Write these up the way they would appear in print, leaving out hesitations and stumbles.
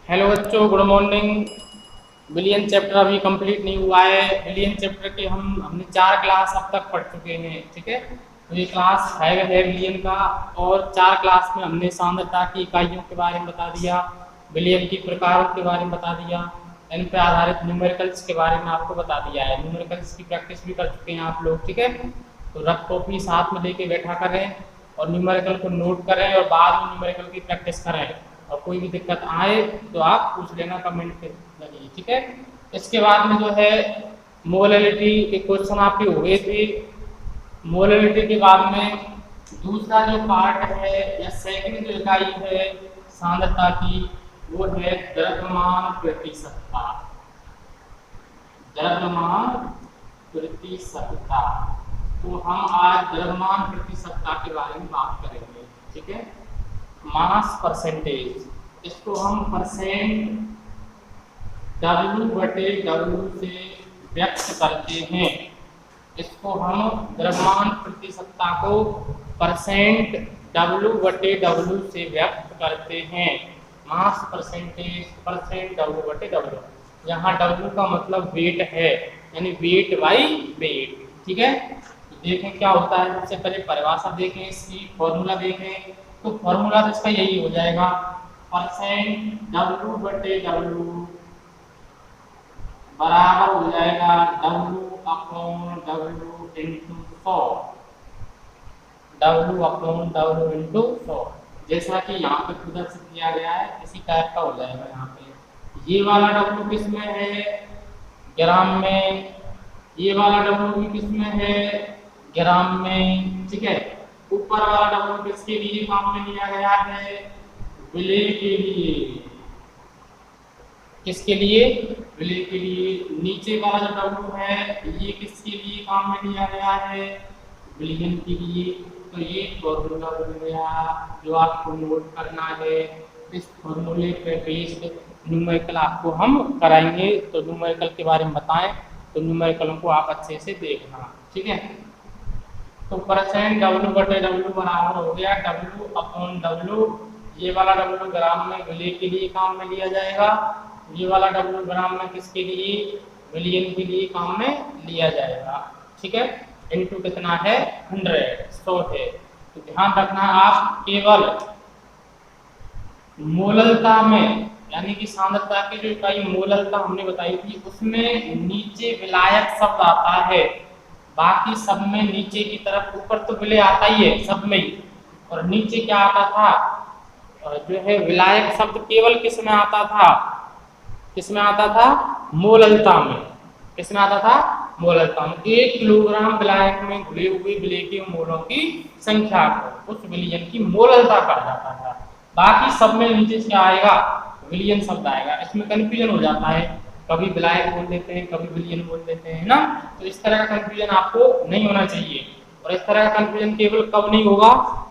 Hello बच्चों, good morning. Billion chapter अभी complete नहीं हुआ है। बिलियन चैप्टर के हमने 4 क्लास अब तक पढ़ चुके हैं। ठीक है, तो ये क्लास 5 है बिलियन का, और 4 क्लास में हमने सांद्रता की इकाइयों के बारे में बता दिया, बिलियन की प्रकारों के बारे में बता दिया, इन पर आधारित न्यूमेरिकल्स के बारे में आपको बता दिया है। न्यूमेरिकल्स की प्रैक्टिस भी कर चुके हैं आप लोग। ठीक है, तो रफ कॉपी साथ में लेके बैठा करें और न्यूमेरिकल को नोट करें और बाद में न्यूमेरिकल की प्रैक्टिस करें। और कोई भी दिक्कत आए तो आप पूछ लेना कमेंट के जरिए। ठीक है, इसके बाद में जो है मोलैलिटी के क्वेश्चन आपके हो गए थे। मोलैलिटी के बाद में दूसरा जो पार्ट है या सेकंड जो इकाई है सांद्रता की, वो है द्रव्यमान प्रतिशतता। द्रव्यमान प्रतिशतता, तो हम आज द्रव्यमान प्रतिशतता के बारे में बात करेंगे। ठीक है, मास परसेंटेज, इसको हम परसेंट W/W से व्यक्त करते हैं। इसको हम द्रव्यमान प्रतिशतता को परसेंट W/W से व्यक्त करते हैं। मास परसेंटेज परसेंट W/W, यहाँ W का मतलब वेट है, यानी वेट बाई वेट। ठीक है, देखें क्या होता है। सबसे पहले परिभाषा देखें, इसकी फॉर्मूला देखें, तो फॉर्मूला तो इसका यही हो जाएगा, परसेंट W/W बराबर हो जाएगा W/W इंटू 100, W/W इंटू 100। जैसा कि यहाँ पे प्रदर्शित किया गया है इसी टाइप का हो जाएगा। यहाँ पे ये वाला W किस में है, ग्राम में, ये वाला W भी किस में है, ग्राम में। ठीक है, ऊपर वाला W किसके लिए काम में लिया गया है, विलेय के लिए। किसके लिए, विलेय के लिए। नीचे वाला जो W है ये किसके लिए काम में लिया गया है, बिलियन के लिए। तो ये फॉर्मूला बन गया जो आपको नोट करना है। इस फॉर्मूले पे बेस्ड न्यूमेरिकल आपको हम कराएंगे, तो न्यूमेरिकल के बारे में बताएं तो न्यूमेरिकलों को आप अच्छे से देखना। ठीक है, तो परसेंट W/W बराबर हो गया W/W। ये वाला W ग्राम में विलेय के लिए काम में लिया जाएगा, ये वाला W ग्राम में किसके लिए, बिलियन के लिए काम में लिया जाएगा। ठीक है, इनटू कितना है 100 है। तो ध्यान रखना आप, केवल मोललता में, यानी कि सांद्रता की जो इकाई मोललता हमने बताई थी उसमें नीचे विलायक शब्द आता है, बाकी सब में नीचे की तरफ, ऊपर तो विलेय आता ही है सब में ही, और नीचे क्या आता था जो है विलायक शब्द केवल किस में आता था, किस में आता था, मोललता में। किस में आता था, मोललता में। 1 किलोग्राम विलायक में घुले हुए विलेय के मोलों की संख्या को उस विलियन की मोललता कहा जाता था। बाकी सब में नीचे क्या आएगा, विलियन शब्द आएगा। इसमें कंफ्यूजन हो जाता है, कभी विलायक बोल देते हैं कभी विलियन बोल देते हैं ना, तो इस तरह का कंफ्यूजन आपको नहीं होना चाहिए। और इस तरह का कंफ्यूजन केवल कब नहीं होगा,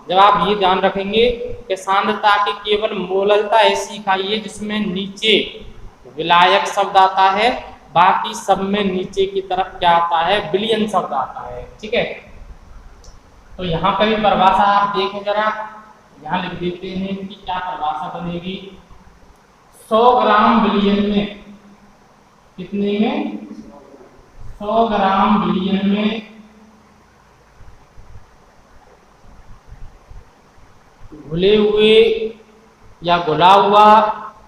जब आप ये ध्यान रखेंगे कि सांद्रता की केवल मोललता ऐसी इकाई है जिसमें नीचे विलायक शब्द आता है, बाकी सब में नीचे की तरफ क्या आता है, बिलियन शब्द आता है। ठीक है, तो यहाँ पर भी परिभाषा आप देखें जरा, यहाँ लिख देते हैं कि क्या परिभाषा बनेगी। 100 ग्राम बिलियन में, कितने में, 100 ग्राम बिलियन में घुले हुए या घुला हुआ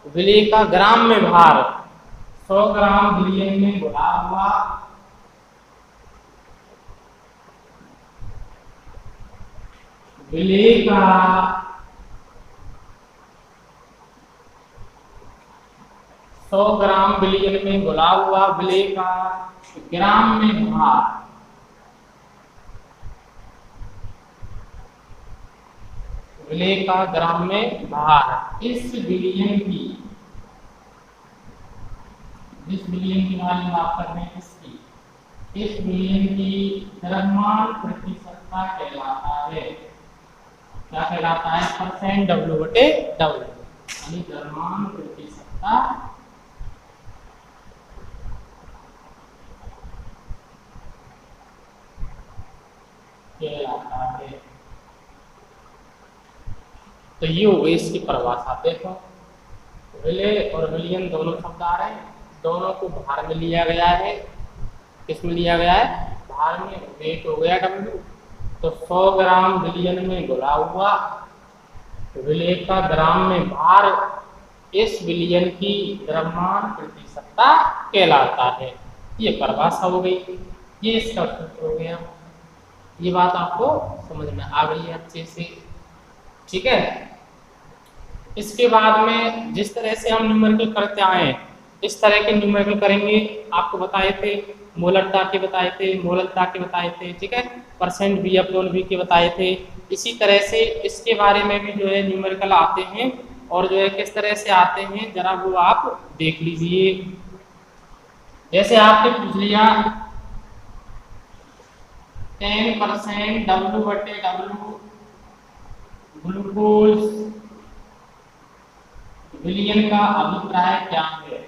विलेय का ग्राम में भार, 100 ग्राम बिलियन में घुला हुआ विलेय का सौ ग्राम बिलियन में घुला हुआ विलेय का ग्राम में भार, विलेय का ग्राम में भार। इस बिलियन की, जिस बिलियन की बारे में बात कर रहे हैं इसकी, इस बिलियन की द्रव्यमान प्रतिशतता कहलाता है। क्या कहलाता है, परसेंट W/W, यानी द्रव्यमान प्रतिशतता कहलाता है। तो ये हो गई इसकी परिभाषा। देखो विले और विलियन दोनों शब्द आ रहे हैं, दोनों को भार में लिया गया है। किस में लिया गया है? भार में। वेट हो गया W। तो 100 ग्राम विलियन में घुला हुआ विले का ग्राम में भार इस विलियन की द्रव्यमान प्रतिशतता कहलाता है। ये परिभाषा हो गई, ये इसका सूत्र हो गया। ये बात आपको समझ में आ गई है अच्छे से, ठीक है। इसके बाद में जिस तरह से हम न्यूमेरिकल करते आए इस तरह के न्यूमेरिकल करेंगे। आपको बताए थे मोलरता के बताए थे, मोलरता के बताए थे, ठीक है। परसेंट V अपॉन V के बताए थे। इसी तरह से इसके बारे में भी जो है न्यूमेरिकल आते हैं और जो है किस तरह से आते हैं जरा वो आप देख लीजिए। जैसे आपने पूछ लिया 10% W/W ग्लूकोज विलियन का अभिप्राय क्या है?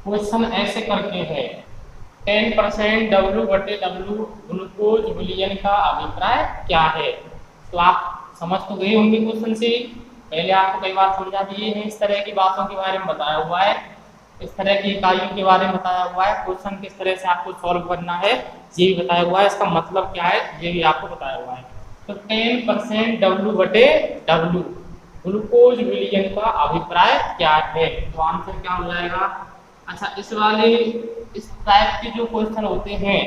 क्वेश्चन ऐसे करके है 10% W/W ग्लूकोज विलियन का अभिप्राय क्या है? तो आप समझ तो गए होंगे क्वेश्चन से। पहले आपको कई बार समझा दिए हैं, इस तरह की बातों के बारे में बताया हुआ है, इस तरह की इकाइयों के बारे में बताया हुआ है। क्वेश्चन किस तरह से आपको सॉल्व करना है ये भी बताया हुआ है, इसका मतलब क्या है ये भी आपको बताया हुआ है। तो 10% W/W ग्लूकोज विलियन का अभिप्राय क्या है? तो आंसर क्या हो जाएगा? अच्छा, इस टाइप के जो क्वेश्चन होते हैं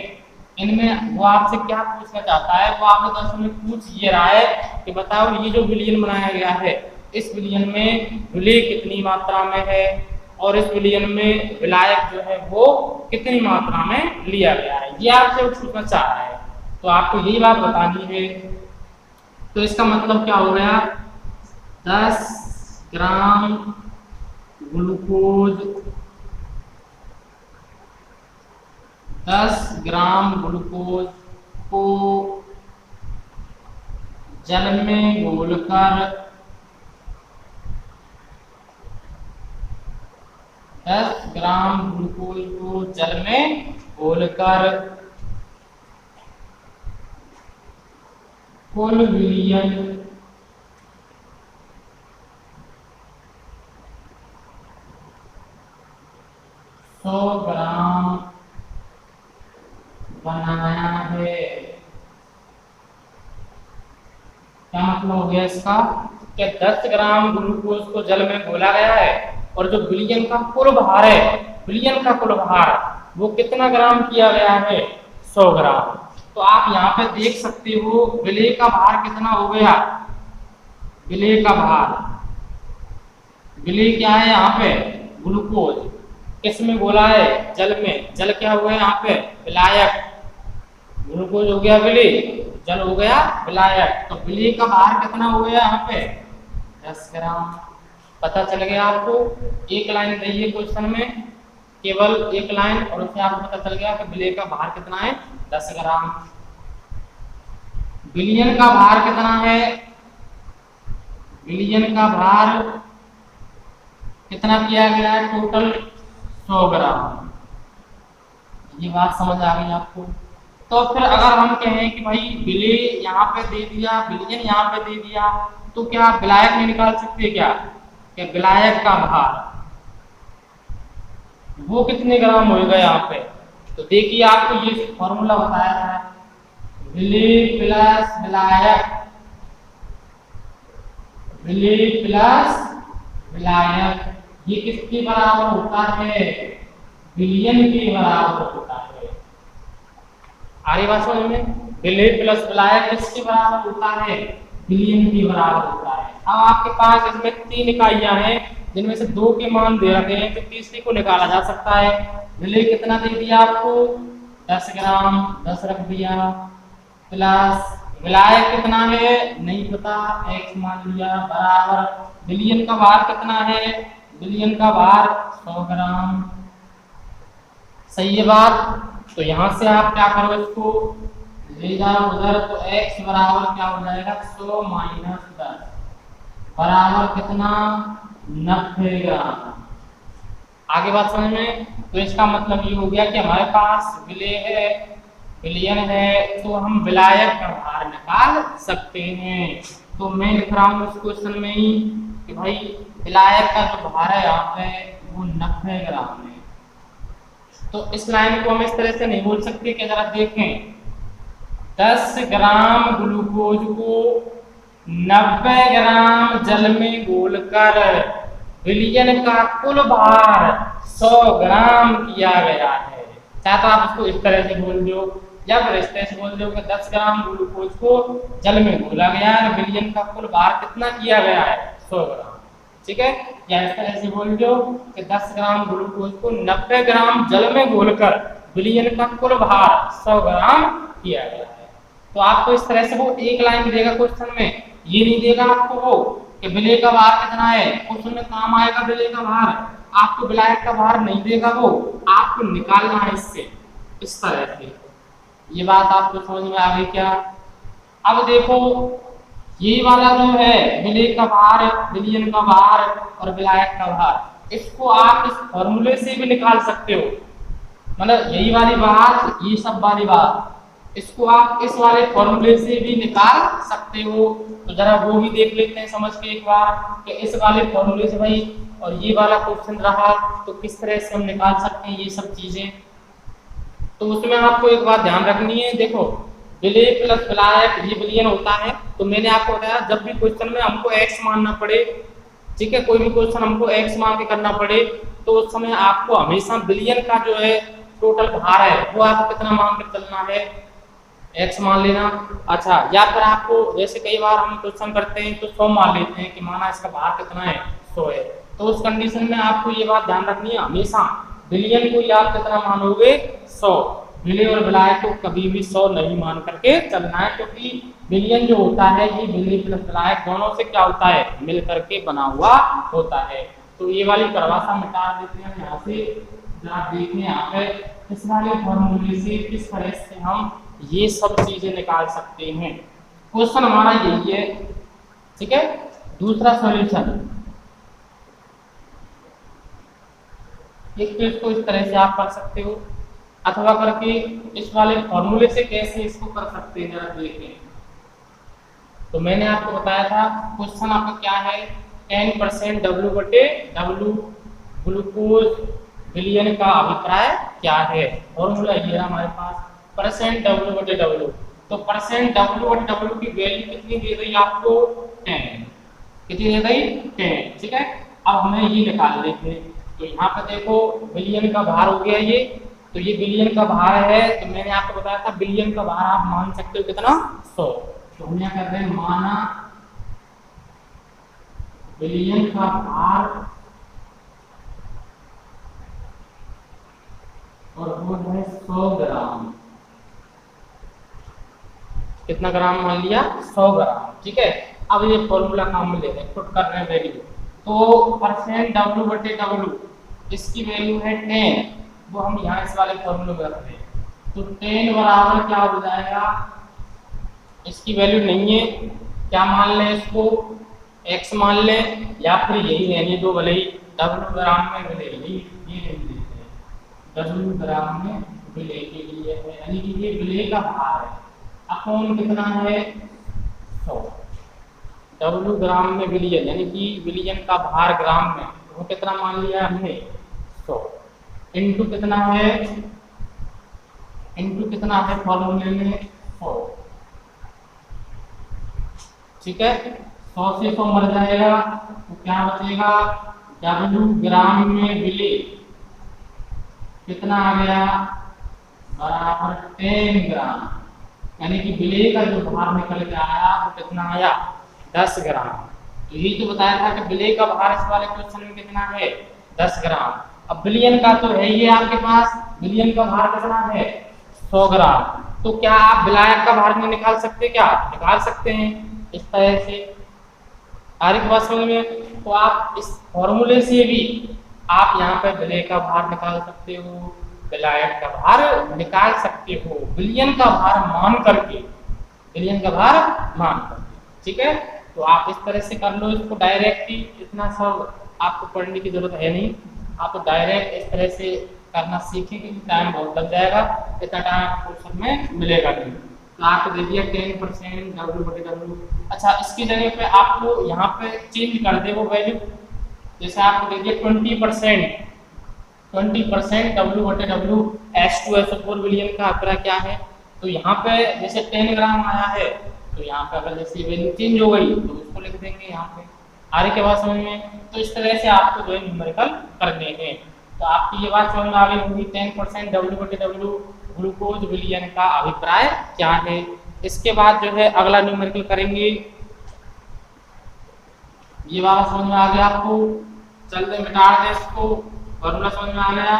इनमें वो आपसे क्या पूछना चाहता है, वो आपसे क्वेश्चन में पूछ ये रहा है कि बताओ ये जो विलियन बनाया गया है इस विलियन में विलेय कितनी मात्रा में है और इस विलियन में विलायक जो है वो कितनी मात्रा में लिया गया है, ये आपसे पूछना चाह रहा है। तो आपको यही बात बतानी है। तो इसका मतलब क्या हो गया? 10 ग्राम ग्लूकोज 10 ग्राम ग्लूकोज को जल में घोलकर 10 ग्राम ग्लूकोज को जल में घोलकर कुल विलियन 100 ग्राम बनाया है। क्या मतलब हो गया इसका? कि 10 ग्राम ग्लूकोज को जल में घोला गया है और जो विलियन का कुल भार है, विलियन का कुल भार वो कितना ग्राम किया गया है? 100 ग्राम। तो आप यहाँ पे देख सकते हो विलेय का भार कितना हो गया। विलेय का भार, विलेय क्या है यहाँ पे? ग्लूकोज। किस में घोला है? जल में। जल क्या हुआ है यहाँ पे? विलायक। ग्लूकोज हो गया विलेय, जल हो गया विलायक। तो विलेय का भार कितना हो गया यहाँ पे? 10 ग्राम। पता चल गया आपको? एक लाइन दी है क्वेश्चन में, केवल एक लाइन, और उससे आपको पता चल गया कि विलेय का भार कितना है? 10 ग्राम। विलियन का भार कितना है? विलियन का भार कितना किया गया है? टोटल 100 ग्राम। ये बात समझ आ गई आपको? तो फिर अगर हम कहें कि भाई विलेय यहाँ पे दे दिया, विलियन यहाँ पे दे दिया, तो क्या विलायक नहीं निकाल सकते क्या? कि विलायक का भार वो कितने ग्राम होगा यहाँ पे? तो देखिए आपको ये फॉर्मूला बताया है, विलेय प्लस विलायक, विलेय प्लस विलायक, ये किसके बराबर होता है? विलियन के बराबर होता है। आ रही बात समझ में? विलेय प्लस विलायक किसके बराबर होता है? विलियन के बराबर होता है। अब आपके पास इसमें 3 इकाइयां हैं जिनमें से 2 के मान दे रखे हैं, तो तीसरी को निकाला जा सकता है। विलेय कितना दे दिया आपको? 10 ग्राम, 10 रख दिया, प्लस विलायक कितना है नहीं पता, x मान लिया, बराबर विलियन का भार कितना है? विलियन का भार 100 ग्राम। सही है बात? तो यहां से आप क्या करो, इसको ले जाओ उधर, तो x बराबर क्या हो जाएगा? 100 माइनस 10 बराबर कितना? 90 ग्राम। आगे बात समझ में। तो इसका मतलब ये हो गया कि हमारे पास विलयन है तो हम विलायक का भार निकाल सकते हैं। तो मैं लिख रहा हूँ इस क्वेश्चन में ही कि भाई विलायक का जो भार है यहाँ पे वो 90 ग्राम है। तो इस लाइन को हम इस तरह से नहीं बोल सकते कि जरा देखें 10 ग्राम ग्लूकोज को 90 ग्राम जल में घोलकर विलयन का कुल भार 100 ग्राम किया गया है। चाहे तो आप इसको इस तरह से बोल दो या फिर इस तरह से बोल दो कि 10 ग्राम ग्लूकोज को जल में घोला गया है, विलयन का कुल भार कितना किया गया है 100 ग्राम। ठीक है, या इस तरह से बोल दो कि 10 ग्राम ग्लूकोज को 90 ग्राम जल में घोलकर विलयन का कुल भार 100 ग्राम किया गया है। तो आपको इस तरह से वो एक लाइन देगा क्वेश्चन में, ये नहीं देगा आपको वो कि विलय का भार कितना है। क्वेश्चन में काम आएगा विलय का भार, आपको विलायक का भार नहीं देगा वो, आपको निकालना है इससे इस तरह से। ये बात आपको समझ में आ गई क्या? अब देखो ये वाला जो है विलय का भार, विलयन का भार और विलायक का भार, इसको आप इस फॉर्मूले से भी निकाल सकते हो। मतलब यही वाली बात, ये सब वाली बात, इसको आप इस वाले फॉर्मूले से भी निकाल सकते हो। तो जरा वो भी देख लेते हैं समझ के एक बार कि इस वाले फॉर्मूले से भाई, और ये वाला क्वेश्चन रहा तो किस तरह से हम निकाल सकते हैं ये सब चीजें। तो उसमें आपको एक बात ध्यान रखनी है, देखो विलय प्लस विलायक ये विलयन होता है। तो मैंने आपको बताया जब भी क्वेश्चन में हमको x मानना पड़े, ठीक है, कोई भी क्वेश्चन हमको x मान के करना पड़े, तो उस समय आपको हमेशा विलयन का जो है टोटल भार है वो आपको कितना मान के चलना है, x मान लेना। अच्छा, या फिर आपको जैसे कई बार हम क्वेश्चन करते हैं तो 100 मान लेते हैं कि माना इसका भार कितना है 100 है। तो उस कंडीशन में आपको ये बात ध्यान रखनी है, हमेशा विलयन को आप कितना मानोगे 100, विलय और विलायक को कभी भी 100 नहीं मान करके चलना है, क्योंकि विलयन जो होता है ये विलय प्लस विलायक दोनों से क्या होता है मिल करके बना हुआ होता है। तो ये वाली परिभाषा मिटा देते हैं यहाँ से। जरा देखें यहाँ पे इस वाले फॉर्मूले से किस तरह से हम ये सब चीजें निकाल सकते हैं। क्वेश्चन हमारा यही है, ठीक है। दूसरा सॉल्यूशन, एक पेज को इस तरह से आप कर सकते हो, अथवा करके इस वाले फॉर्मूले से कैसे इसको कर सकते हैं जरा देखें। तो मैंने आपको बताया था क्वेश्चन आपका क्या है, 10% W/W ग्लूकोज विलयन का अभिप्राय क्या है। फॉर्मूला ये हमारे पास %W/W। तो %W/W की वैल्यू कितनी दे गई आपको 10, कितनी दे गई 10, ठीक है। अब हमें ये निकाल लेते हैं। तो यहाँ पे देखो विलयन का भार हो गया ये, तो ये विलयन का भार है। तो मैंने आपको बताया था विलयन का भार आप मान सकते हो कितना 100। तो हम यहाँ कर रहे हैं माना विलयन का भार और वो है 100 ग्राम। कितना ग्राम मान लिया 100 ग्राम, ठीक है। अब ये फॉर्मूला काम में ले रहे हैं, पुट कर रहे हैं वैल्यू। तो %W/W इसकी वैल्यू है 10, वो हम यहाँ इस वाले फॉर्मूले में रखते हैं। तो 10 बराबर क्या हो जाएगा, इसकी वैल्यू नहीं है, क्या मान लें इसको x मान लें, या फिर यही रहने दो भले ही W ग्राम में विलय, ये नहीं देते हैं W ग्राम में विलय के लिए है, यानी कि ये विलय का भार है अपॉन कितना है 100। W ग्राम में विलयन यानी कि विलयन का भार ग्राम में, वो कितना मान लिया हमने 100, इनटू कितना है, इनटू कितना है फॉर्मूले में 100, ठीक है। 100 से 100 मर जाएगा तो क्या बचेगा, W ग्राम में विलय कितना आ गया बराबर 10 ग्राम, यानी कि विलय का जो भार निकल के आया वो कितना आया 10 ग्राम। तो ये तो बताया था कि विलय का भार इस वाले क्वेश्चन में कितना है 10 ग्राम। अब विलयन का तो है ये आपके पास, विलयन का भार कितना है 100 ग्राम। तो क्या आप विलायक का भार नहीं निकाल सकते, क्या निकाल सकते हैं इस तरह से। आगे की बात समझ में। तो आप इस फॉर्मूले से भी आप यहाँ पर विलय का भार निकाल सकते हो, विलायक का भार निकाल सकते हो, विलयन का भार मान करके, विलयन का भार मान करके, ठीक है। तो आप इस तरह से कर लो इसको डायरेक्ट ही, इतना सब आपको पढ़ने की जरूरत है नहीं। आप डायरेक्ट इस तरह से करना सीखेंगे, टाइम बहुत लग जाएगा, इतना टाइम आपको क्वेश्चन में मिलेगा नहीं। तो आपको दे दिया 10% W/W। अच्छा, इसकी जगह पे आपको यहाँ पे चेंज कर दे वो वैल्यू, जैसे आपको दे दिया 20% W/W H2SO4 विलयन का आंकड़ा क्या है, तो यहाँ पे जैसे 10 ग्राम आया है, तो यहाँ पे अगर जैसे वैल्यू चेंज हो गई तो उसको लिख देंगे यहाँ पे। आ रही क्या बात समझ में? तो इस तरह से आपको जो है न्यूमेरिकल करने हैं। तो आपकी ये बात समझ में आ गई होगी 10% W/W ग्लूकोज विलयन का अभिप्राय क्या है। इसके बाद जो है अगला न्यूमेरिकल करेंगे। ये वाला समझ में आ गया आपको? चलते मिटा दे इसको, फॉर्मूला समझ में आ गया?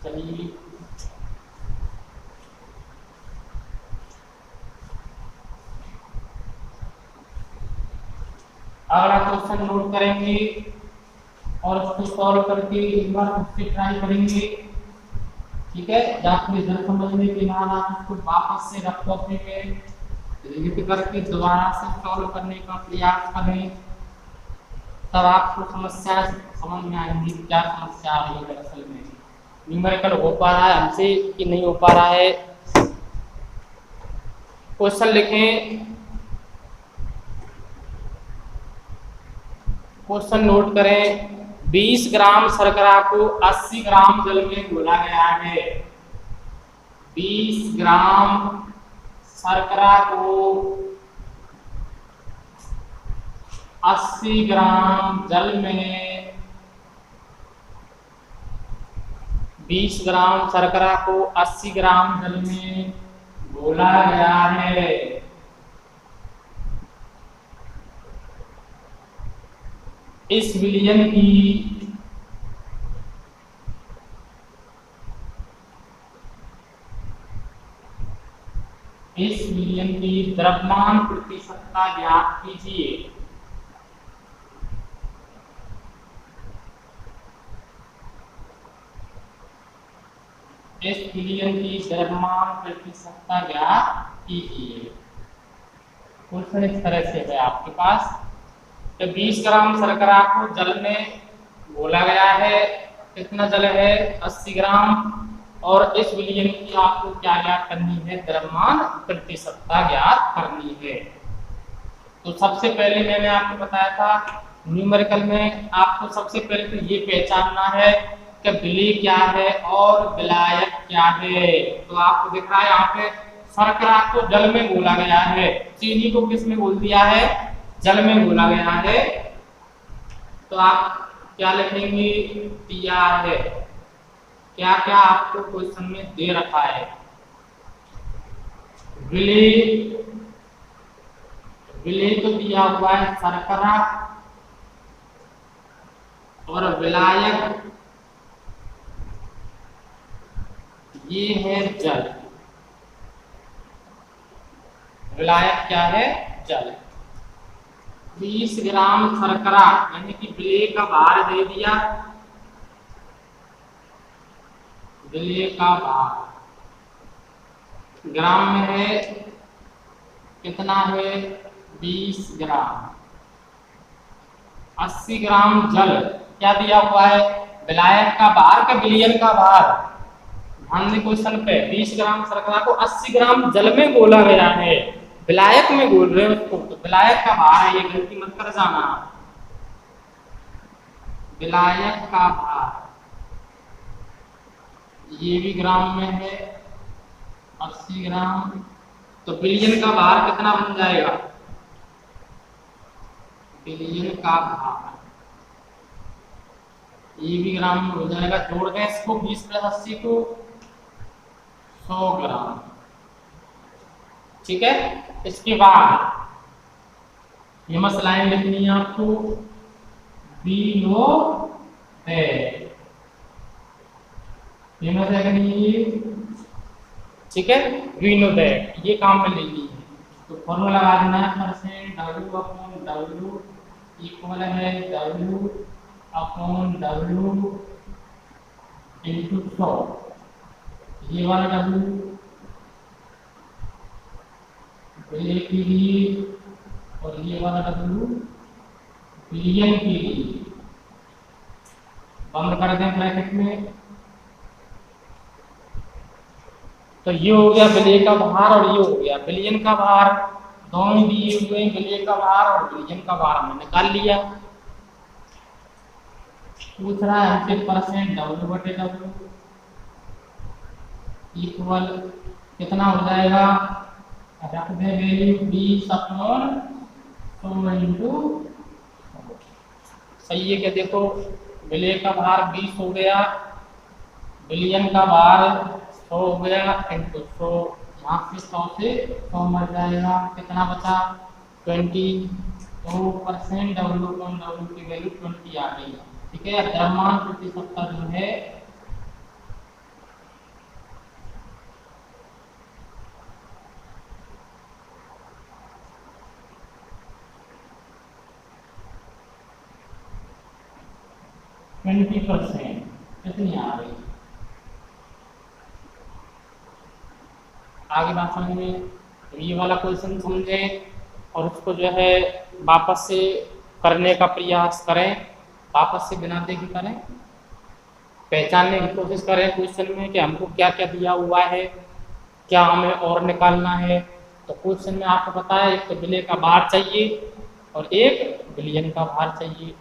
चलिए अगला क्वेश्चन नोट करेंगे और उसको सॉल्व करके एक बार खुद से ट्राई करेंगे। ठीक है, आपको इधर समझने के बाद आप इसको वापस से रफ कॉपी में लिख करके दोबारा से सॉल्व करने का प्रयास करें, तब आपको समस्या समझ में आएगी क्या समस्या आ रही है। दरअसल में न्यूमेरिकल हो पा रहा है हमसे कि नहीं हो पा रहा है। क्वेश्चन लिखें, क्वेश्चन नोट करें। 20 ग्राम शर्करा को 80 ग्राम जल में घोला गया है। 20 ग्राम शर्करा को 80 ग्राम जल में 20 ग्राम शर्करा को 80 ग्राम जल में घोला गया है। इस विलयन की द्रव्यमान प्रतिशतता ज्ञात कीजिए। इस विलयन की द्रव्यमान प्रतिशतता ज्ञात कीजिए। क्वेश्चन इस तरह से है आपके पास कि 20 ग्राम शर्करा को जल में घोला गया है। कितना जल है? 80 ग्राम। और इस विलयन की आपको क्या ज्ञात करनी है? द्रव्यमान प्रतिशतता ज्ञात करनी है। तो सबसे पहले मैंने आपको बताया था न्यूमेरिकल में आपको सबसे पहले तो ये पहचानना है कि विलय क्या है और विलायक क्या है। तो आपको दिख रहा है यहाँ पे शर्करा को जल में घोला गया है, चीनी को किस में घोल दिया है? जल में घोला गया है। तो आप क्या लिखेंगे? तैयार है। क्या क्या आपको क्वेश्चन में दे रखा है? विलय तो दिया हुआ है शर्करा, और विलायक ये है जल। विलायक क्या है? जल। 20 ग्राम शर्करा यानी कि विलय का भार दे दिया। विलय का भार ग्राम में है, कितना है? 20 ग्राम। 80 ग्राम जल क्या दिया हुआ है? विलायक का भार का विलयन का भार। ध्यान दें क्वेश्चन पे, 20 ग्राम शर्करा को 80 ग्राम जल में घोला गया है, विलायक में घोल रहे हो उसको, तो विलायक का भार है, ये गलती मत कर जाना। विलायक का भार ये भी ग्राम में है, 80 ग्राम। तो विलयन का भार कितना बन जाएगा? विलयन का भार ये भी ग्राम में हो जाएगा। जोड़ दें इसको 20 + 80 को 100 ग्राम। ठीक है, इसके बाद ये मसलाएं लिखनी है आपको। ठीक है, विनोदैट ये काम में लेनी है। तो फॉर्मूला लगा देना है परसेंट W/W इक्वल है W/W × 100। ये वाला W विलय के लिए और ये वाला W विलयन के लिए। बंद कर दें ब्रैकेट में। तो ये हो गया विलेय का भार और ये हो गया विलयन का भार, दोनों दिए हुए विलेय का भार और विलयन का भार हमने निकाल लिया। पूछ रहा है हमसे परसेंट डब्ल्यू बटे डब्ल्यू इक्वल कितना हो जाएगा, रख दे वैल्यू 20/100 इंटू, सही है क्या? देखो विलेय का भार 20 हो गया, विलयन का भार 100 हो गया इंटू 100, यहाँ से 100 से 100 मर जाएगा, कितना बचा 20। तो परसेंट डब्ल्यू की वैल्यू 20 आ गई। ठीक है, द्रव्यमान प्रतिशतता जो है 20% कितनी आ रही। आगे बात समझ में, तो ये वाला क्वेश्चन समझे और उसको जो है वापस से करने का प्रयास करें, वापस से बिना देखे करें, पहचानने की कोशिश करें क्वेश्चन में कि हमको क्या क्या दिया हुआ है, क्या हमें और निकालना है। तो क्वेश्चन में आपको पता है एक तो विलेय का भार चाहिए और एक विलयन का भार चाहिए।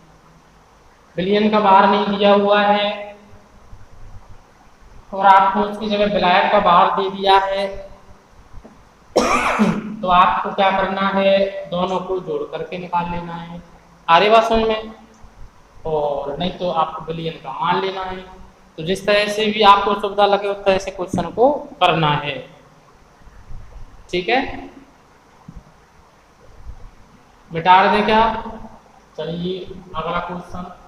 विलयन का भार नहीं दिया हुआ है और आपको उसकी जगह विलायक का भार दे दिया है, तो आपको क्या करना है, दोनों को जोड़ करके निकाल लेना है। आ रही बात समझ में? और नहीं तो आपको विलयन का मान लेना है। तो जिस तरह से भी आपको सुविधा लगे उस तरह से क्वेश्चन को करना है। ठीक है, मिटा दें क्या? चलिए अगला क्वेश्चन।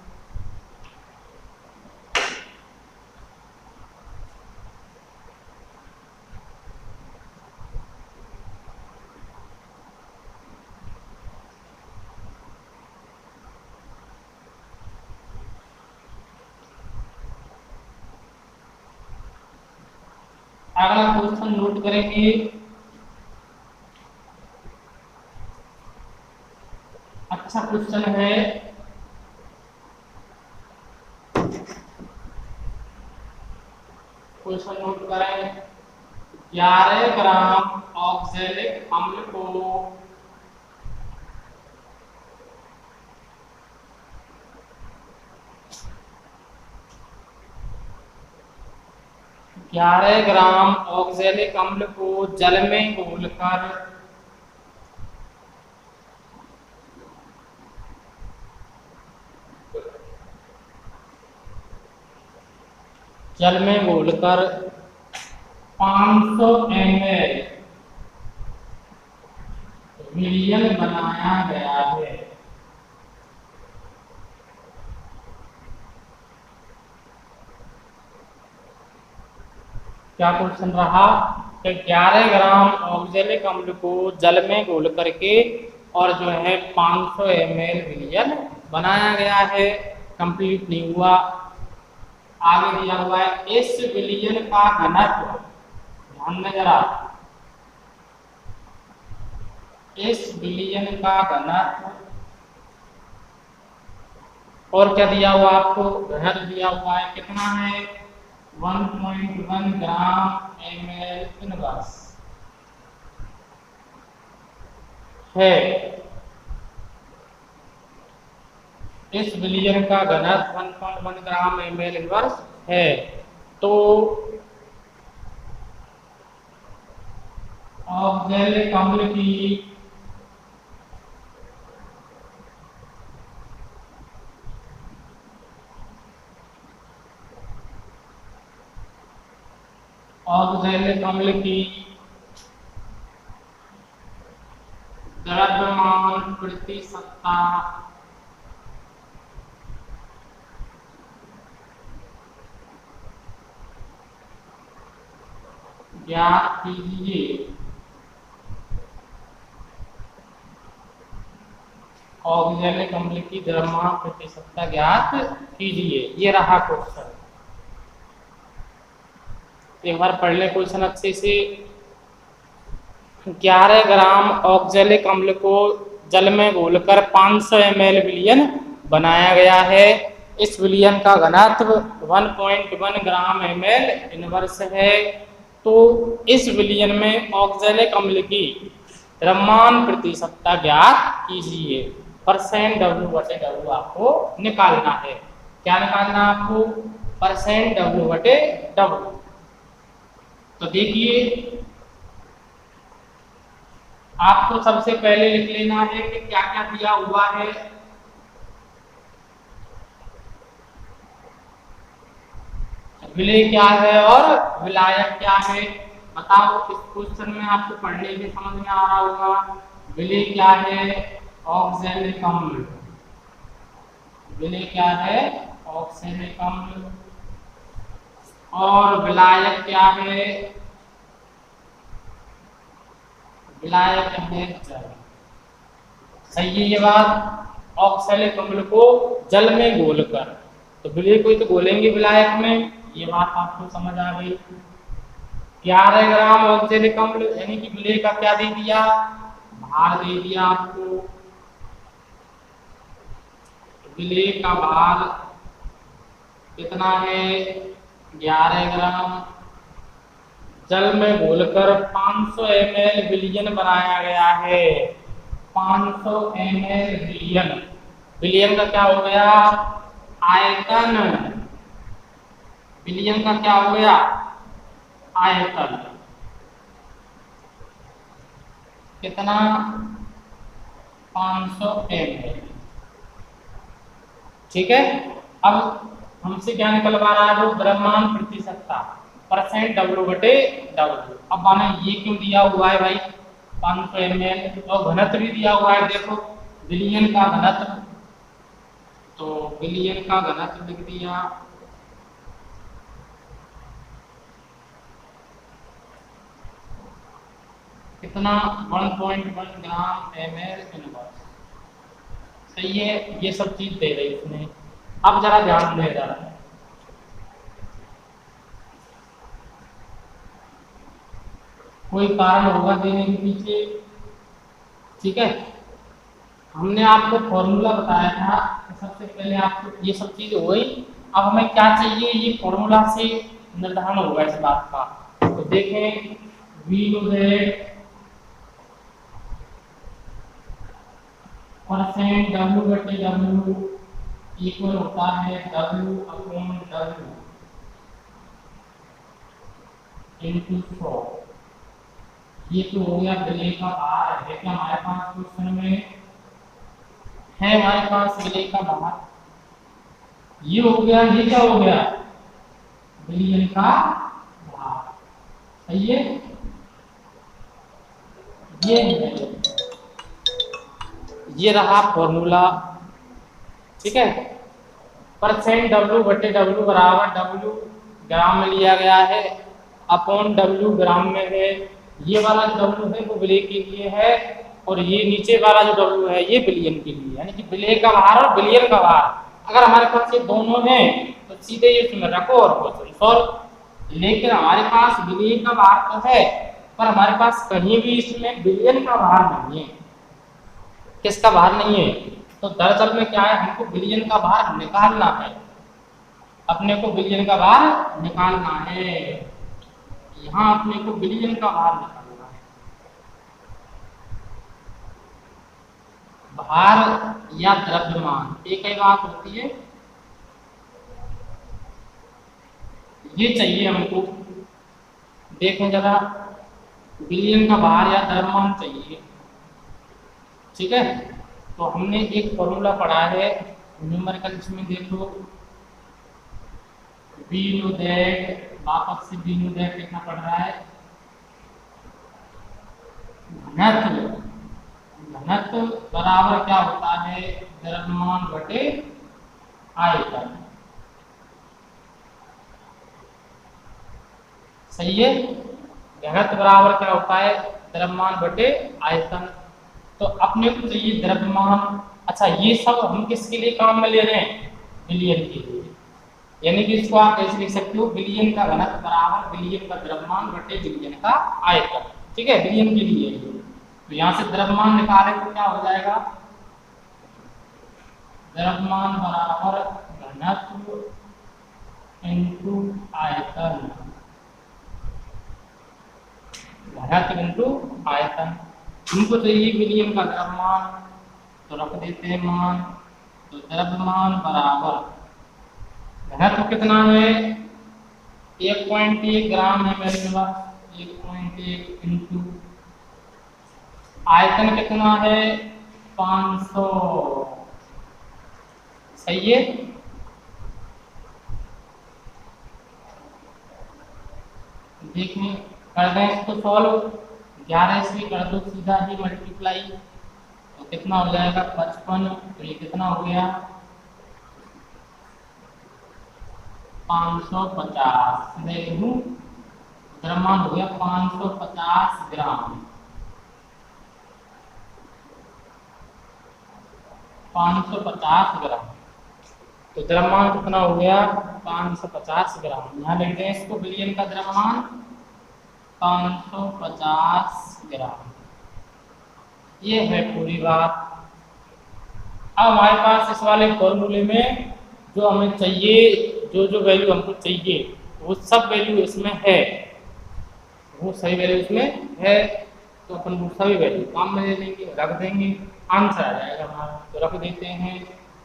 अगला क्वेश्चन नोट करेंगे, अच्छा क्वेश्चन है। क्वेश्चन नोट करें, 11 ग्राम ऑक्सैलिक अम्ल को 11 ग्राम ऑक्सैलिक अम्ल को जल में घोलकर जल में घोलकर 500 ml विलयन बनाया गया है। क्या क्वेश्चन रहा कि 11 ग्राम ऑक्सैलिक अम्ल को जल में घोल करके और जो है 500 ml विलयन बनाया गया है। कंप्लीट नहीं हुआ, आगे दिया हुआ है इस विलयन का घनत्व, ध्यान में जरा, इस विलयन का घनत्व, और क्या दिया हुआ आपको, घनत्व दिया हुआ है, कितना है 1.1 ग्राम ml इनवर्स है। इस विलयन का घनत्व 1.1 ग्राम ml इनवर्स है। तो ऑक्सैलिक अम्ल की द्रव्यमान प्रतिशतता ज्ञात कीजिए। ऑक्सैलिक अम्ल की द्रव्यमान प्रतिशतता ज्ञात कीजिए, ये रहा क्वेश्चन। एक बार पढ़ ले क्वेश्चन अच्छे से। 11 ग्राम ऑक्सैलिक अम्ल को जल में घोलकर 500 ml विलयन बनाया गया है। इस विलयन का घनत्व 1.1 ग्राम ml इनवर्स है। तो इस विलयन में ऑक्जेलिक अम्ल की द्रव्यमान प्रतिशतता ज्ञात कीजिए। परसेंट W/W आपको निकालना है। क्या निकालना है आपको? Percent W/W। तो देखिए, आपको सबसे पहले लिख लेना है कि क्या क्या दिया हुआ है। विलय क्या है और विलायक क्या है, बताओ। इस क्वेश्चन में आपको पढ़ने के समझ में आ रहा होगा। विलय क्या है? ऑक्जेलिक अम्ल। विलय क्या है? ऑक्जेलिक अम्ल। और विलायक क्या है? विलायक है जल। सही है ये बात। ऑक्जेलिक अम्ल को जल में घोलकर, तो विलय को तो घोलेंगे विलायक में। ये बात आपको समझ आ गई। 11 ग्राम ऑक्जेलिक अम्ल यानी कि विलय का क्या दे दिया? भार दे दिया आपको। विलय का भार कितना है? 11 ग्राम। जल में घोलकर 500 ml विलयन बनाया गया है। 500 ml विलयन। विलयन का क्या हो गया? आयतन। विलयन का क्या हो गया? आयतन। कितना? 500 ml। ठीक है। अब हमसे क्या निकलवा रहा है? वो द्रव्यमान प्रतिशतता, परसेंट W/W। अब माना ये क्यों दिया हुआ है भाई? 500 ml। और घनत्व भी दिया हुआ है, देखो विलयन का घनत्व। तो विलयन का घनत्व लिख दिया। कितना? 1.1 ग्राम ml इनवर्स। सही है। ये सब चीज दे रही इसने। अब जरा ध्यान दे जरा, कोई कारण होगा देने के पीछे। ठीक है। हमने आपको फॉर्मूला बताया था। सबसे पहले आपको ये सब चीज हो गई। अब हमें क्या चाहिए? ये फॉर्मूला से निर्धारण होगा इस बात का। तो देखें, V/Z परसेंट W/W इक्वल होता है W/W इंटू 100। ये तो हो गया विलय का भार है। क्या हमारे पास क्वेश्चन में है? हमारे पास विलय का भार ये हो गया। ये क्या हो गया? विलयन का भार। सही है। ये रहा फॉर्मूला। ठीक है। परसेंट W/W बराबर W ग्राम में लिया गया है, अपॉन W ग्राम में है। ये वाला जो W है वो विलय के लिए है, और ये नीचे वाला जो W है ये विलयन के लिए। यानी कि विलय का भार और विलयन का भार अगर हमारे पास ये दोनों हैं तो सीधे इसमें रखो और क्वेश्चन सॉल्व। लेकिन हमारे पास विलय का भार तो है, पर हमारे पास कहीं भी इसमें विलयन का भार नहीं है। किसका भार नहीं है? तो दरअसल में क्या है, हमको विलयन का भार निकालना है। अपने को विलयन का भार निकालना है। यहाँ अपने को विलयन का भार निकालना है। भार या द्रव्यमान एक ही बात होती है। ये चाहिए हमको। देखें जरा, विलयन का भार या द्रव्यमान चाहिए। ठीक है। तो हमने एक फॉर्मूला पढ़ा है न्यूमेरिकल्स में। देखो, V/Z वापस से V/Z कितना पड़ रहा है? घनत्व। घनत्व बराबर क्या होता है? द्रव्यमान बटे आयतन। सही है। घनत्व बराबर क्या होता है? द्रव्यमान बटे आयतन। तो अपने को चाहिए द्रव्यमान। अच्छा, ये सब हम किसके लिए काम में ले रहे हैं? विलयन के लिए। यानी कि इसको आप ऐसे लिख सकते हो, विलयन का घनत्व बराबर विलयन का द्रव्यमान बटे विलयन का आयतन। ठीक है, विलयन के लिए। तो यहाँ से द्रव्यमान निकाले तो क्या हो जाएगा? द्रव्यमान बराबर घनत्व इंटू आयतन, घनत्व इंटू आयतन। हमको चाहिए विलियम का द्रव्यमान, तो रख देते हैं मान, तो द्रव्यमान बराबर घनत्व कितना है 1.1 ग्राम है मेरे पास, 1.1 इंटू आयतन कितना है 500, सही है। देखिए कर दें इसको सॉल्व, 11 से कर दो सीधा ही मल्टीप्लाई, तो कितना हो जाएगा 55, तो ये कितना हो गया 550, मैं लिखूं द्रव्यमान हो गया 550 ग्राम, 550 ग्राम। तो द्रव्यमान कितना हो गया 550 ग्राम। यहाँ लिख दें इसको विलियम का द्रव्यमान 550 ग्राम, ये है पूरी बात। अब हमारे पास इस वाले फॉर्मूले में जो हमें चाहिए, जो वैल्यू हमको चाहिए वो सब वैल्यू इसमें है, वो सही वैल्यू इसमें है, तो अपन वो सभी वैल्यू काम में ले लेंगे, रख देंगे, आंसर आ जाएगा हमारा। तो रख देते हैं,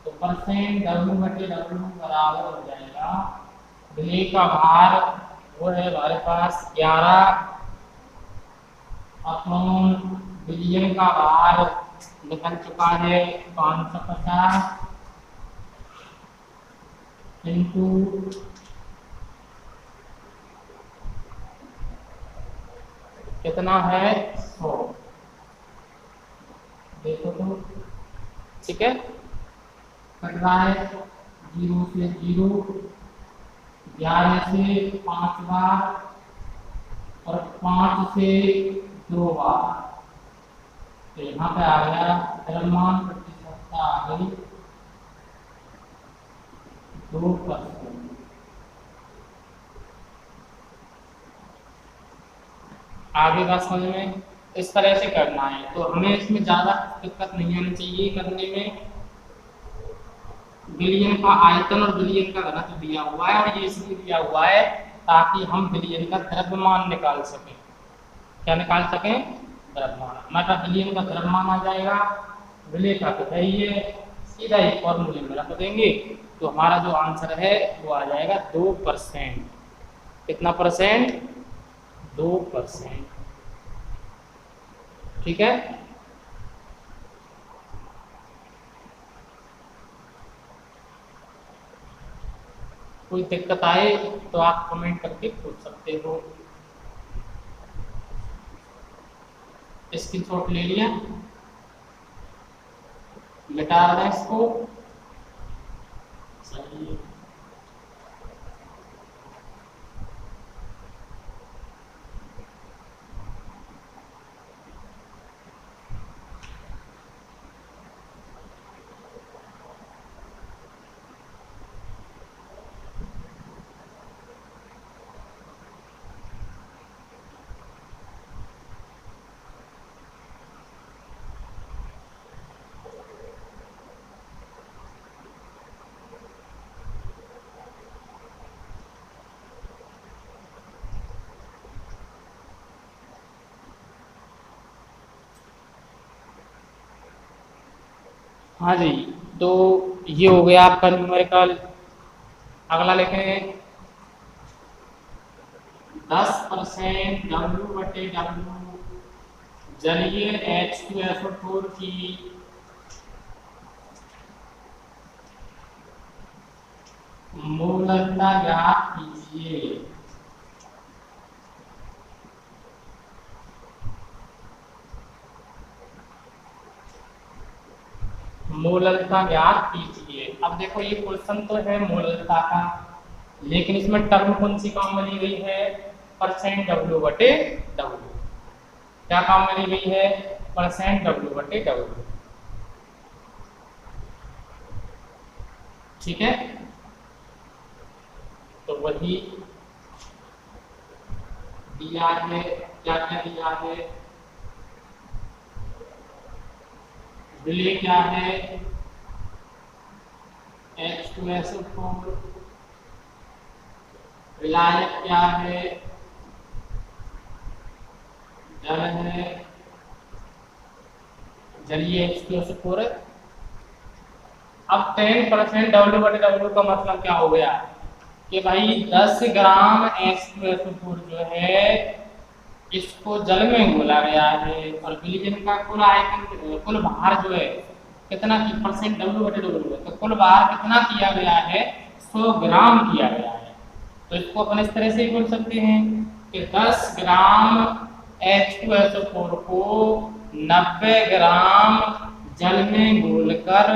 तो परसेंट W/W बराबर हो जाएगा विलेय का भार, वो है हमारे पास 11 अपॉन विलियम का भार निकल चुका है 550 इंटू कितना है 100, देखो तो ठीक है, कट रहा है 0 से 0, 11 से 5 बार और 5 से 2 बार, तो यहाँ पे आ गया द्रव्यमान प्रतिशतता आ गई 2%। आगे बात समझ में, इस तरह से करना है, तो हमें इसमें ज़्यादा दिक्कत नहीं आनी चाहिए करने में। विलियम का आयतन और विलियम का घनत्व दिया हुआ है, और ये इसलिए दिया हुआ है ताकि हम विलियम का द्रव्यमान निकाल सकें। क्या निकाल सकें? द्रव्यमान। हमारा विलियम का द्रव्यमान आ जाएगा, विलेय का तो है ही है, सीधा ही फॉर्मूले में रख देंगे, तो हमारा जो आंसर है वो आ जाएगा 2%। कितना परसेंट? 2%। ठीक है, कोई दिक्कत आए तो आप कमेंट करके पूछ सकते हो। स्क्रीनशॉट ले लिया, मिटा दें इसको, सही है। हाँ जी, तो ये हो गया आपका न्यूमेरिकल। अगला लिखें 10% W/W जलीय H2SO4 की मोलकता ज्ञात कीजिए। मोलकता ज्ञात कीजिए। अब देखो ये क्वेश्चन तो है मोलकता का, लेकिन इसमें टर्म कौन सी काम में ली गई है? Percent W/W। क्या काम में ली गई है? Percent W/W। ठीक है, तो वही दिया है। क्या क्या दिया है? विलेय क्या है? H2SO4 विलायक क्या है, जल है, जलीय H2SO4 है। अब 10% W/W का मतलब क्या हो गया कि भाई 10 ग्राम H2SO4 जो है इसको जल में घोला गया है और विलयन का कुल आयतन, कुल भार जो है कितना की परसेंट W/W है, तो कुल भार कितना किया गया है, 100 ग्राम किया गया है। तो इसको अपन इस तरह से बोल सकते हैं कि 10 ग्राम H2SO4 को 90 ग्राम जल में घोलकर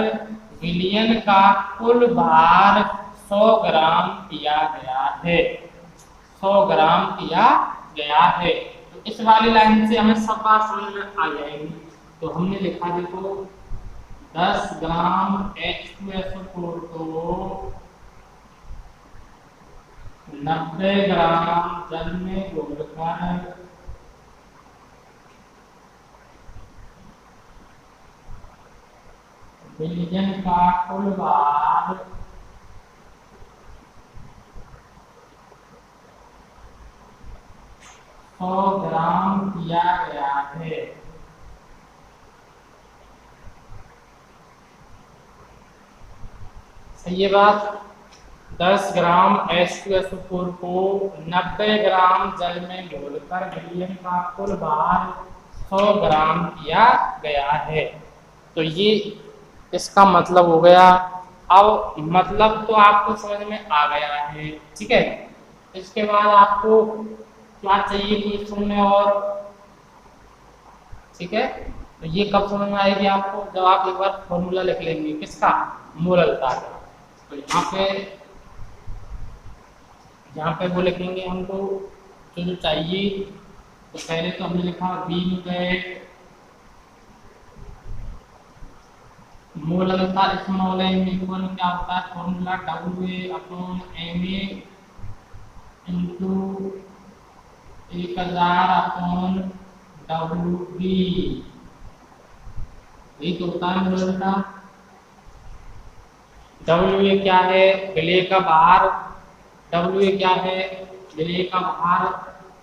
विलयन का कुल भार 100 ग्राम किया गया है, 100 ग्राम किया गया है। तो इस वाली लाइन से हमें सब बात समझ में आ जाएगी। तो हमने लिखा देखो 10 ग्राम H2SO4 को 90 ग्राम जल में घोलकर विलयन का कुल भार 100 ग्राम किया गया है। सही है बात। 10 ग्राम H2SO4 को 90 ग्राम जल में घोलकर विलयन का कुल भार 100 ग्राम किया गया है। तो ये इसका मतलब हो गया। अब मतलब तो आपको समझ में आ गया है, ठीक है। इसके बाद आपको क्या चाहिए क्वेश्चन में और, ठीक है। तो ये कब समझ में आएगी आपको, जब आप एक बार फॉर्मूला लिख लेंगे किसका, मोललता का। तो यहाँ पे वो लिखेंगे हमको जो चाहिए। तो पहले तो हमने लिखा V में मोललता स्मॉल m इक्वल क्या होता है, फॉर्मूला WA/MA इंटू 1000/WB। यही तो होता है मोललता। WA क्या है, विलेय का भार। WA क्या है, विलेय का भार।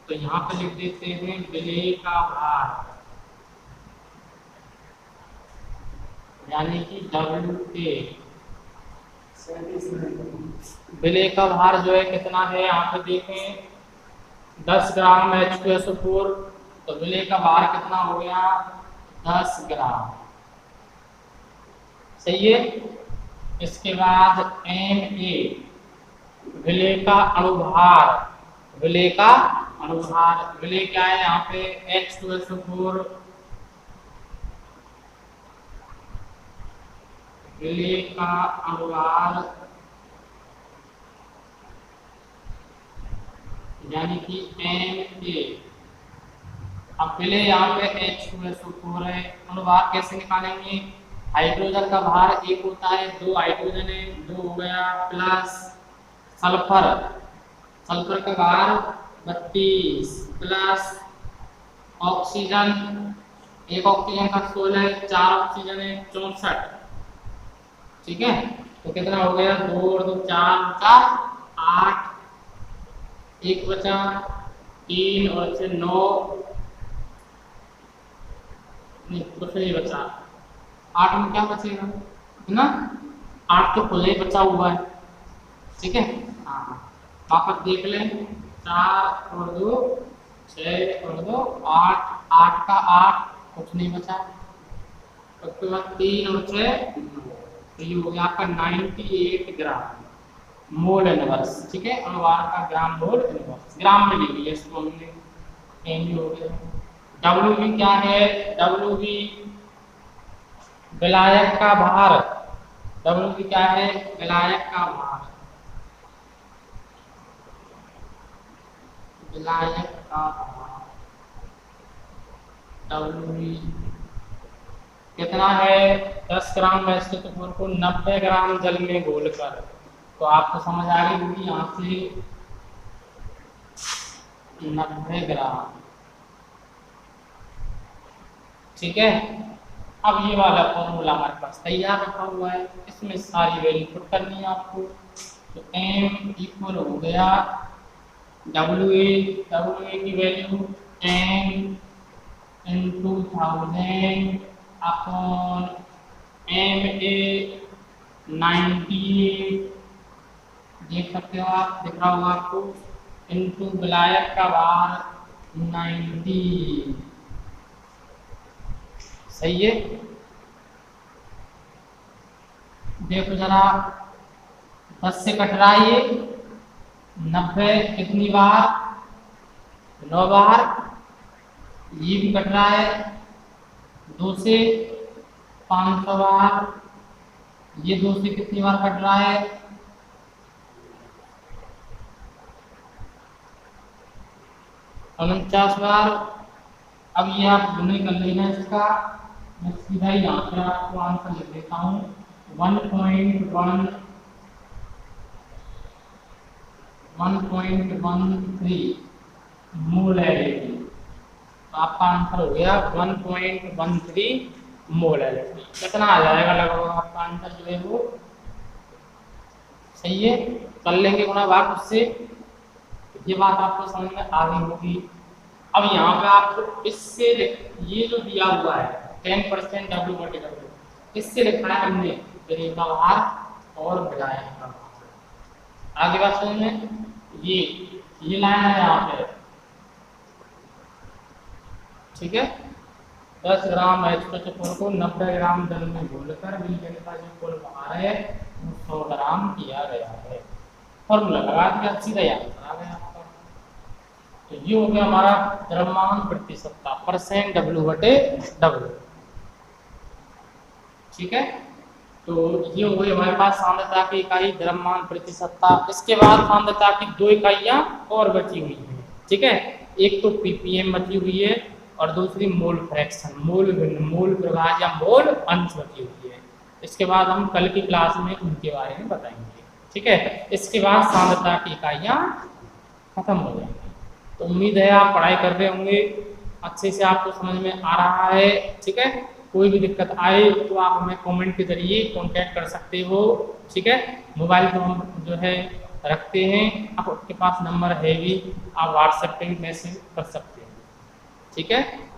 तो यहाँ पे लिख देते हैं विलेय का भार, यानी कि WA। विलेय का भार जो है कितना है, यहाँ पे देखें 10 ग्राम H2SO4, तो विलेय का भार कितना हो गया, 10 ग्राम। सही है। इसके बाद MA विलेय का अणुभार, विलेय का अणुभार। विलेय क्या है यहाँ पे, H2SO4 विलेय का अणुभार, यानी कि MA। अब विलेय यहाँ पे H2SO4 है। अणुभार कैसे निकालेंगे, हाइड्रोजन का भार एक होता है, 2 हाइड्रोजन है, 2 हो गया, प्लस सल्फर, सल्फर का भार 32, प्लस ऑक्सीजन, एक ऑक्सीजन का 16, 4 ऑक्सीजन है 64। ठीक है। तो कितना हो गया, 2 और 2 4 बचा 8, 1 बचा 3 और 6 9, नहीं कुछ नहीं बचा। 8 में क्या बचेगा, है ना, 8 तो खुले ही बचा हुआ है। ठीक है। हाँ वापस देख लें, 4 और 2 6 और 2 8, 8 का 8 कुछ नहीं बचा। उसके बाद 3 और 6 तो ये हो गया आपका 98 ग्राम मोल इनवर्स। ठीक है। अणुभार का ग्राम मोल इनवर्स, ग्राम में ले लिया इसको हमने, एम हो गया। WB क्या है, WB विलायक का भार। WB क्या है, विलायक का भार, विलायक का भार। WB कितना है, 10 ग्राम H2SO4 को 90 ग्राम जल में घोलकर। तो आपको समझ आ गई होगी यहाँ से 90 ग्राम। ठीक है। अब ये वाला फॉर्मूला हमारे पास तैयार रखा हुआ है, इसमें सारी वैल्यू पुट करनी है आपको। तो m इक्वल हो गया डब्ल्यू ए की value 10 into 1000 upon M A 98, देख सकते हो आप, दिख रहा होगा आपको, इंटू विलायक का भार 90। सही है। देखो जरा 10 से कट रहा है ये 90 कितनी बार, 9 बार। ये भी कट रहा है 2 से 500 बार। ये 2 से कितनी बार कट रहा है, 49 बार। अब ये आप गुणे कर लेना इसका, मैं सीधा ही यहाँ पर आपको आंसर लिख देता हूँ 1.13 मोल एलिटी। तो आपका आंसर हो गया 1.13 मोल एलिटी। कितना आ जाएगा लगभग आपका आंसर जो है वो, सही है। कर लेंगे गुणा भाग उससे, ये बात आपको समझ में आ गई होगी। अब यहाँ पे आपको इससे ये जो दिया हुआ है 10% W/W, इससे लिखा है हमने विलेय का भार और विलायक का भार। आगे बात समझ में, ये लाइन है यहाँ पे, ठीक है। 10 ग्राम H2SO4 को 90 ग्राम जल में घोलकर विलयन का जो कुल भार है वो 100 ग्राम किया गया है। फॉर्मूला लगा दिया, सीधा आंसर आ गया आपका। तो ये हो गया हमारा द्रव्यमान प्रतिशतता, परसेंट W/W, ठीक है। तो ये हो गई हमारे पास सांद्रता की इकाई द्रव्यमान प्रतिशतता। इसके बाद सांद्रता की 2 इकाइयां और बची हुई हैं, ठीक है। एक तो ppm बची हुई है और दूसरी मोल फ्रैक्शन, मोल प्रभाज या मोल अंश बची हुई है। इसके बाद हम कल की क्लास में उनके बारे में बताएंगे, ठीक है। इसके बाद सांद्रता की इकाइयां खत्म हो जाएंगी। तो उम्मीद है आप पढ़ाई कर रहे होंगे, अच्छे से आपको समझ में आ रहा है, ठीक है। कोई भी दिक्कत आए तो आप हमें कमेंट के जरिए कांटेक्ट कर सकते हो, ठीक है। मोबाइल तो हम जो है रखते हैं, आपके पास नंबर है भी, आप व्हाट्सएप पे भी मैसेज कर सकते हैं, ठीक है।